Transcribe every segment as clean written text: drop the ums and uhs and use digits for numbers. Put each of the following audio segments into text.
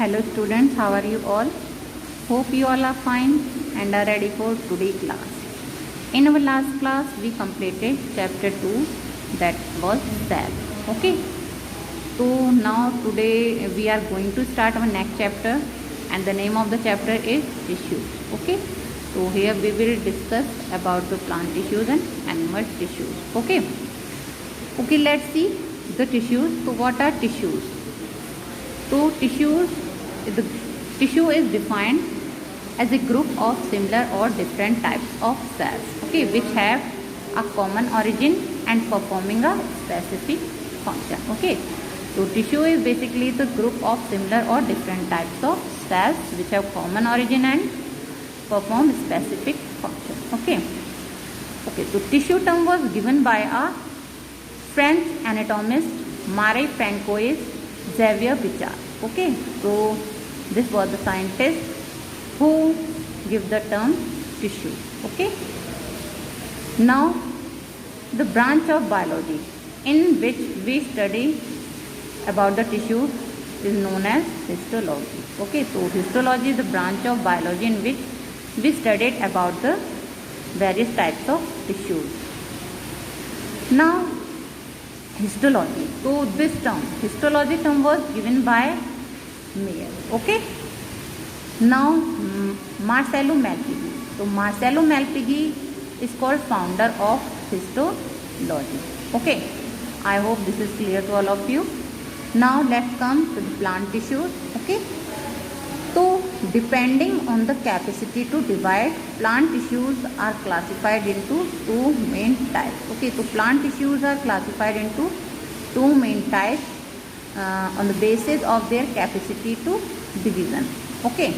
Hello students, how are you all? Hope you all are fine and are ready for today's class. In our last class, we completed chapter 2, that was cell. Okay. So now today we are going to start our next chapter, and the name of the chapter is tissues. Okay. So here we will discuss about the plant tissues and animal tissues. Okay. Okay, let's see the tissues. So what are tissues? So the tissue is defined as a group of similar or different types of cells, okay, which have a common origin and performing a specific function. Okay, so tissue is basically the group of similar or different types of cells which have common origin and perform specific function. Okay, so tissue term was given by a French anatomist Marie-Francois Xavier Bichat. Okay, so this was the scientist who give the term tissue. Okay, now the branch of biology in which we study about the tissue is known as histology. Okay, so histology is the branch of biology in which we studied about the various types of tissues. Now histology. So this term, histology term, was given by Mayer. Okay. Now Marcello Malpighi. So Marcello Malpighi is called founder of histology. Okay. I hope this is clear to all of you. Now let's come to the plant tissues. Okay. So depending on the capacity to divide, plant tissues are classified into two main types. Okay, so plant tissues are classified into two main types on the basis of their capacity to division. Okay,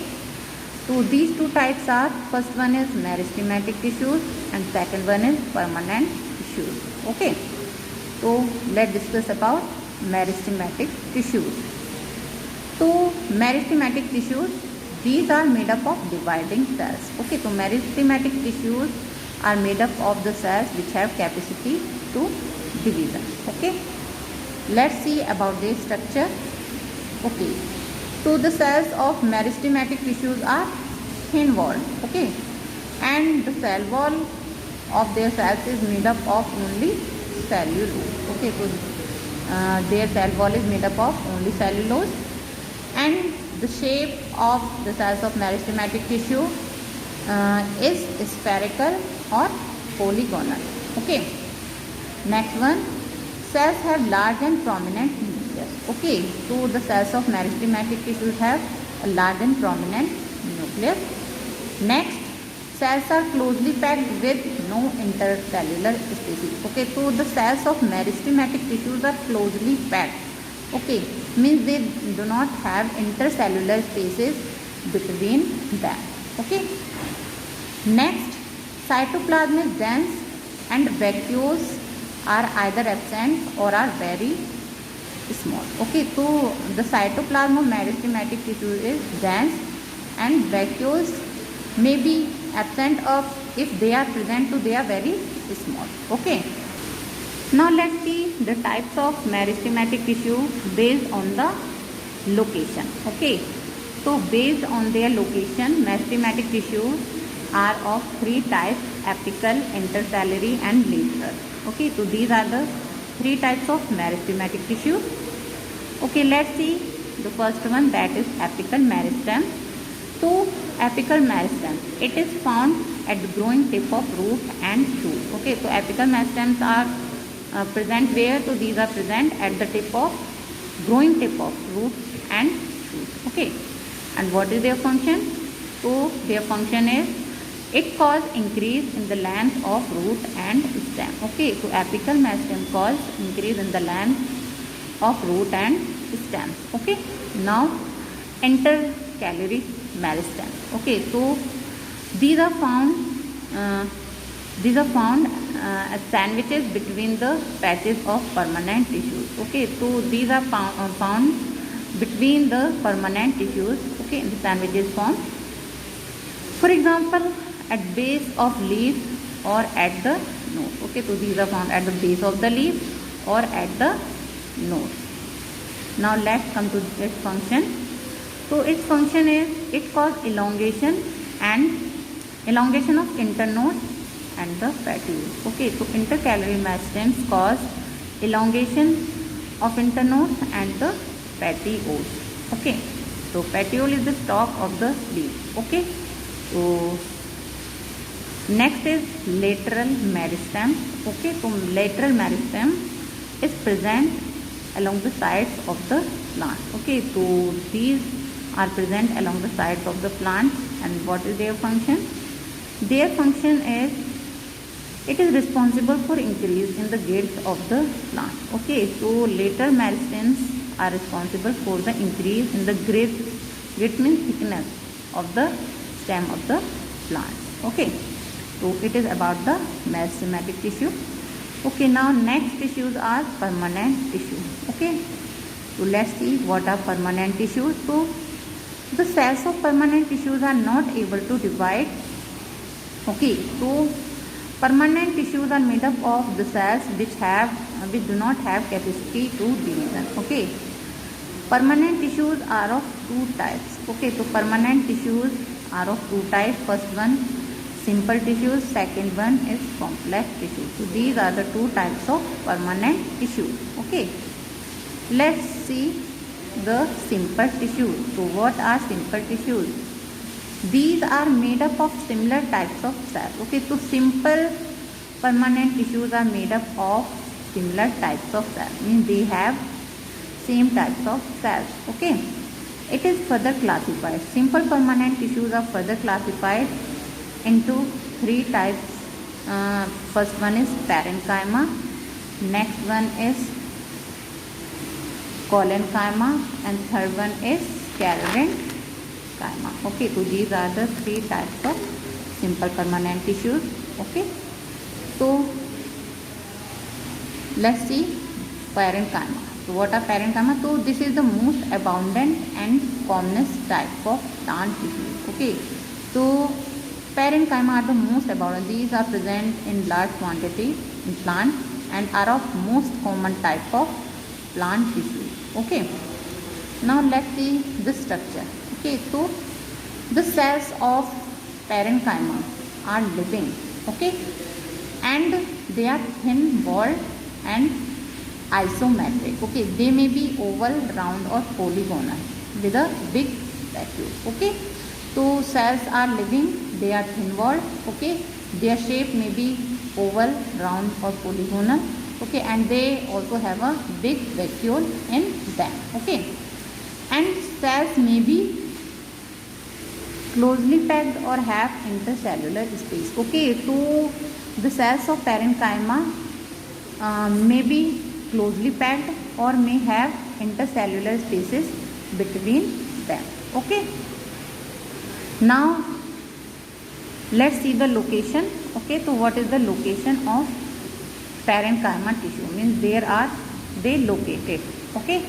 so these two types are, first one is meristematic tissues and second one is permanent tissues. Okay, so let's discuss about meristematic tissues. So meristematic tissues, these are made up of dividing cells. Okay, so meristematic tissues are made up of the cells which have capacity to division. Okay, let's see about their structure. Okay, so the cells of meristematic tissues are thin walled. Okay, and the cell wall of their cells is made up of only cellulose. Okay, so their cell wall is made up of only cellulose. And the shape of the cells of meristematic tissue is spherical or polygonal. Okay. Next one, cells have large and prominent nucleus. Okay. So the cells of meristematic tissues have a large and prominent nucleus. Next, cells are closely packed with no intercellular spaces. Okay. So the cells of meristematic tissues are closely packed. Okay, means they do not have intercellular spaces between them. Okay. Next, cytoplasm is dense and vacuoles are either absent or are very small. Okay, so the cytoplasm of meristematic tissue is dense and vacuoles may be absent, of if they are present, so they are very small. Okay. Now let's see the types of meristematic tissue based on the location. Okay, so based on their location, meristematic tissues are of three types: apical, intercellary and lateral. Okay, so these are the three types of meristematic tissue. Okay, let's see the first one, that is apical meristem. So apical meristem, it is found at the growing tip of root and shoot. Okay, so apical meristems are present where? So these are present at the growing tip of root and shoot. Okay, and what is their function? So their function is, it causes increase in the length of root and stem. Okay, so apical meristem causes increase in the length of root and stems. Okay, now intercalary meristem. Okay, so these are found as sandwiches between the patches of permanent tissues. Okay, so these are found between the permanent tissues. Okay, in the sandwiches form. For example, at base of leaf or at the node. Okay, so these are found at the base of the leaf or at the node. Now let's come to its function. So its function is it causes elongation of internode and the petioles. Okay, so intercalary meristems cause elongation of internodes and the petioles. Okay, so petiole is the stalk of the leaf. Okay, so next is lateral meristem. Okay, so lateral meristem is present along the sides of the plant. Okay, so these are present along the sides of the plant, and what is their function? Their function is it is responsible for increase in the girth of the plant. Okay, so lateral meristems are responsible for the increase in the girth. Girth means thickness of the stem of the plant. Okay, so it is about the meristematic tissue. Okay, now next tissues are permanent tissue. Okay, so let's see what are permanent tissues. So the cells of permanent tissues are not able to divide. Okay, so permanent tissues are made up of the cells which do not have capacity to division. Okay, permanent tissues are of two types. Okay, so permanent tissues are of two types. First one, simple tissues. Second one is complex tissues. So these are the two types of permanent tissues. Okay, let's see the simple tissues. So what are simple tissues? These are made up of similar types of cells. Okay, so simple permanent tissues are made up of similar types of cells. Means they have same types of cells. Okay, it is further classified. Simple permanent tissues are further classified into three types. First one is parenchyma. Next one is collenchyma, and third one is sclerenchyma. Okay, so these are the three types of simple permanent tissues. Okay, so let's see parenchyma. So what are parenchyma? So this is the most abundant and commonest type of plant tissue. Okay, so parenchyma are the most abundant. These are present in large quantity in plant and are of most common type of plant tissue. Okay, now let's see the structure. Okay, so the cells of parenchyma are living. Okay, and they are thin walled and isometric. Okay, they may be oval, round or polygonal with a big vacuole. Okay, so cells are living, they are thin walled. Okay, their shape may be oval, round or polygonal. Okay, and they also have a big vacuole in them. Okay, and cells may be closely packed or have intercellular space. Okay, so the cells of parenchyma may be closely packed or may have intercellular spaces between them. Okay, now let's see the location. Okay, so what is the location of parenchyma tissue? Means they located. Okay,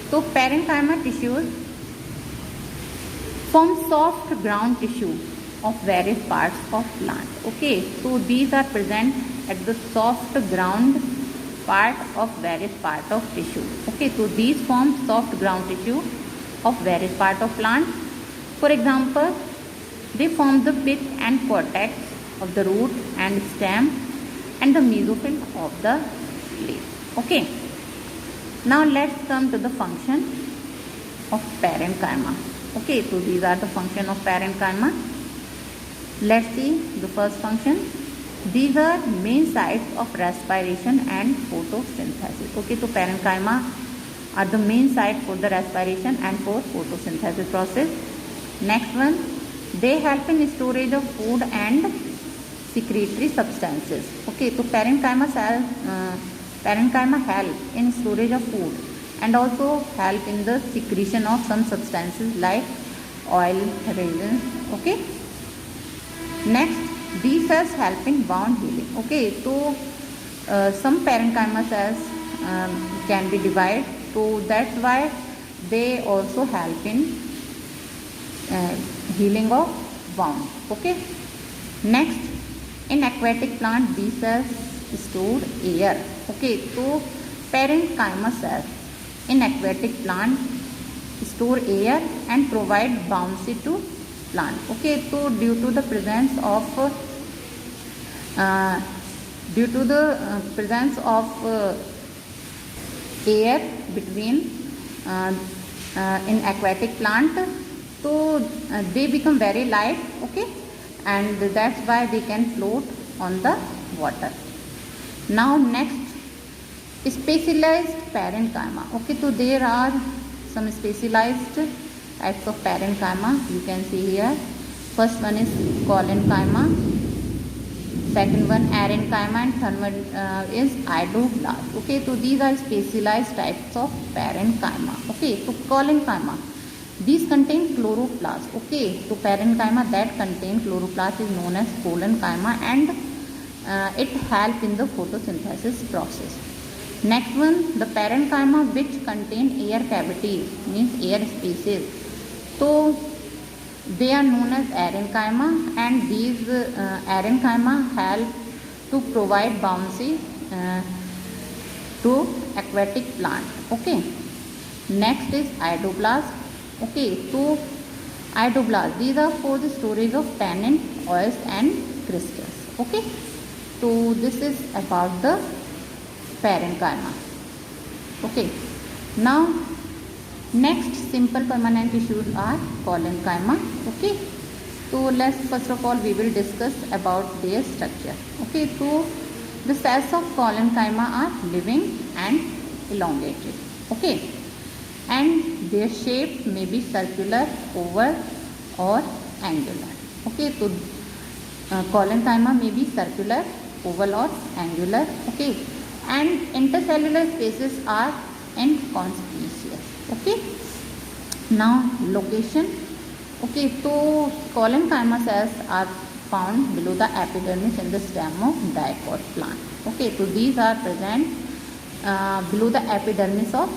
so parenchyma tissues form soft ground tissue of various parts of plant. Okay, so these are present at the soft ground part of various part of tissue. Okay, so these form soft ground tissue of various part of plant. For example, they form the pith and cortex of the root and stem and the mesophyll of the leaf. Okay, now let's come to the function of parenchyma. Okay, so these are the function of parenchyma. Let's see the first function. These are main sites of respiration and photosynthesis. Okay, so parenchyma are the main site for the respiration and for photosynthesis process. Next one, they help in storage of food and secretory substances. Okay, so parenchyma help in storage of food and also help in the secretion of some substances like oil, resins. Okay, next, these cells help in wound healing. Okay, so some parenchyma cells can be divided, so that's why they also help in healing of wound. Okay, next, in aquatic plant these cells store air. Okay, so parenchyma cells in aquatic plant store air and provide bouncy to plant. Okay, so due to the presence of air between in aquatic plant, so they become very light. Okay, and that's why they can float on the water. Now next, specialized parenchyma. Okay, so there are some specialized types of parenchyma. You can see here. First one is collenchyma, second one arenchyma, and third one is idoblast. Okay, so these are specialized types of parenchyma. Okay, so collenchyma, these contain chloroplast. Okay, so parenchyma that contain chloroplast is known as collenchyma, and it helps in the photosynthesis process. Next one, the parenchyma which contain air cavities, means air spaces. So they are known as arenchyma, and these arenchyma help to provide bouncy to aquatic plant. Okay. Next is idoblast. Okay, so idoblast, these are for the storage of tannin, oils and crystals. Okay, so this is about the parenchyma. Okay, now next simple permanent tissues are collenchyma. Okay, so let's first of all we will discuss about their structure. Okay, so the cells of collenchyma are living and elongated. Okay, and their shape may be circular, oval or angular. Okay, so collenchyma may be circular, oval or angular. Okay, and intercellular spaces are inconspicuous. Okay, now location. Okay, so collenchyma cells are found below the epidermis in the stem of dicot plant. Okay, so these are present below the epidermis of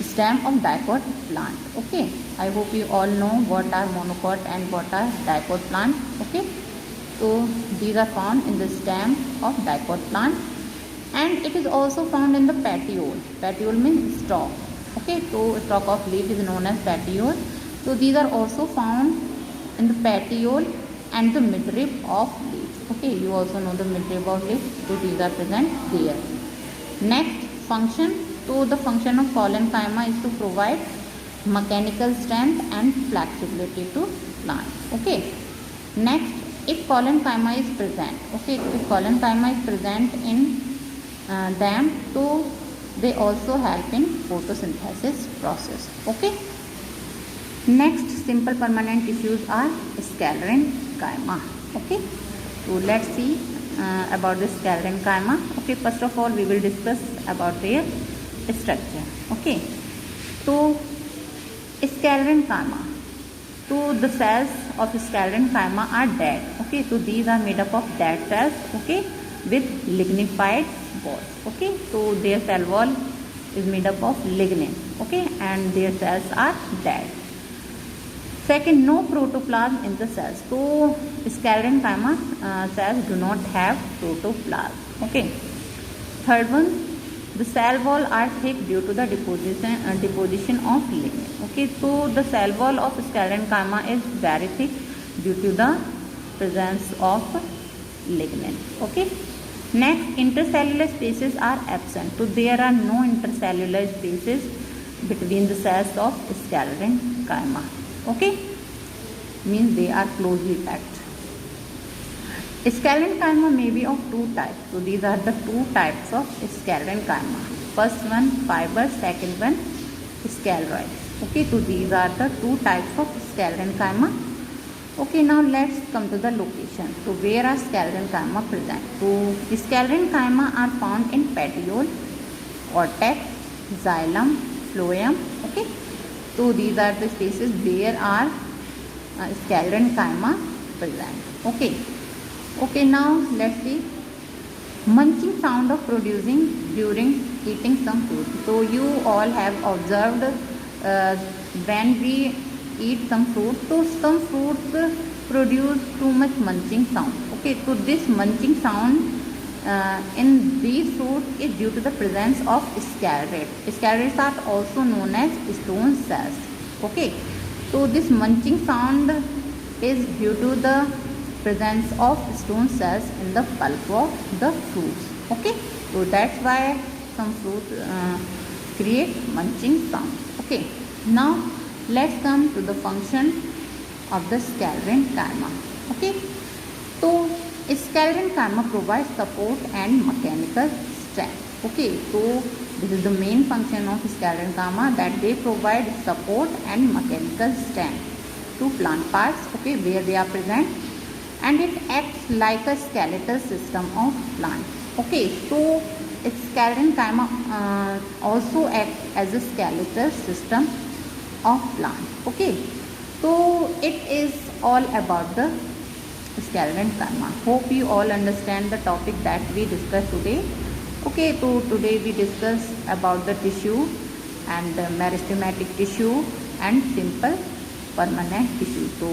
stem of dicot plant. Okay, I hope you all know what are monocot and what are dicot plant. Okay, so these are found in the stem of dicot plant, and it is also found in the petiole. Petiole means stalk. Okay, so stalk of leaf is known as petiole. So these are also found in the petiole and the midrib of leaf. Okay, you also know the midrib of leaf. So these are present there. Next, function. So the function of collenchyma is to provide mechanical strength and flexibility to plant. Okay. Next, if collenchyma is present, okay, if collenchyma is present in them, so they also help in photosynthesis process. Okay. Next, simple permanent tissues are sclerenchyma. Okay. So let's see about the sclerenchyma. Okay. First of all, we will discuss about their structure. Okay, so sclerenchyma, so the cells of sclerenchyma are dead. Okay, so these are made up of dead cells. Okay, with lignified walls. Okay, so their cell wall is made up of lignin. Okay, and their cells are dead. Second, no protoplasm in the cells. So sclerenchyma cells do not have protoplasm. Okay. Third one, the cell wall are thick due to the deposition of lignin. Okay, so the cell wall of sclerenchyma is very thick due to the presence of lignin. Okay. Next, intercellular spaces are absent. So there are no intercellular spaces between the cells of sclerenchyma. Okay, means they are closely packed. Sclerenchyma may be of two types. So these are the two types of sclerenchyma. First one fiber, second one scleroids. Okay, so these are the two types of sclerenchyma. Okay, now let's come to the location. So where are sclerenchyma present? So sclerenchyma are found in petiole, cortex, xylem, phloem. Okay, so these are the spaces where are sclerenchyma present. Okay. Okay, now let's see. Munching sound of producing during eating some food. So you all have observed when we eat some fruit, so some fruits produce too much munching sound. Okay, so this munching sound in these fruits is due to the presence of sclerotids. Sclerotids are also known as stone cells. Okay, so this munching sound is due to the presence of stone cells in the pulp of the fruits. Okay, so that's why some fruits create munching sound. Okay, now let's come to the function of the sclerenchyma. Okay, so sclerenchyma provides support and mechanical strength. Okay, so this is the main function of sclerenchyma, that they provide support and mechanical strength to plant parts, okay, where they are present, and it acts like a skeletal system of plant. Okay, so sclerenchyma also acts as a skeletal system of plant. Okay, so it is all about the sclerenchyma. Hope you all understand the topic that we discussed today. Okay, so today we discussed about the tissue and the meristematic tissue and simple permanent tissue. So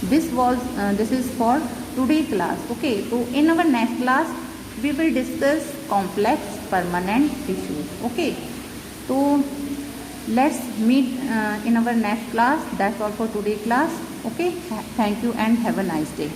this is for today class. Okay, so in our next class we will discuss complex permanent tissues. Okay, so let's meet in our next class. That's all for today class. Okay, thank you and have a nice day.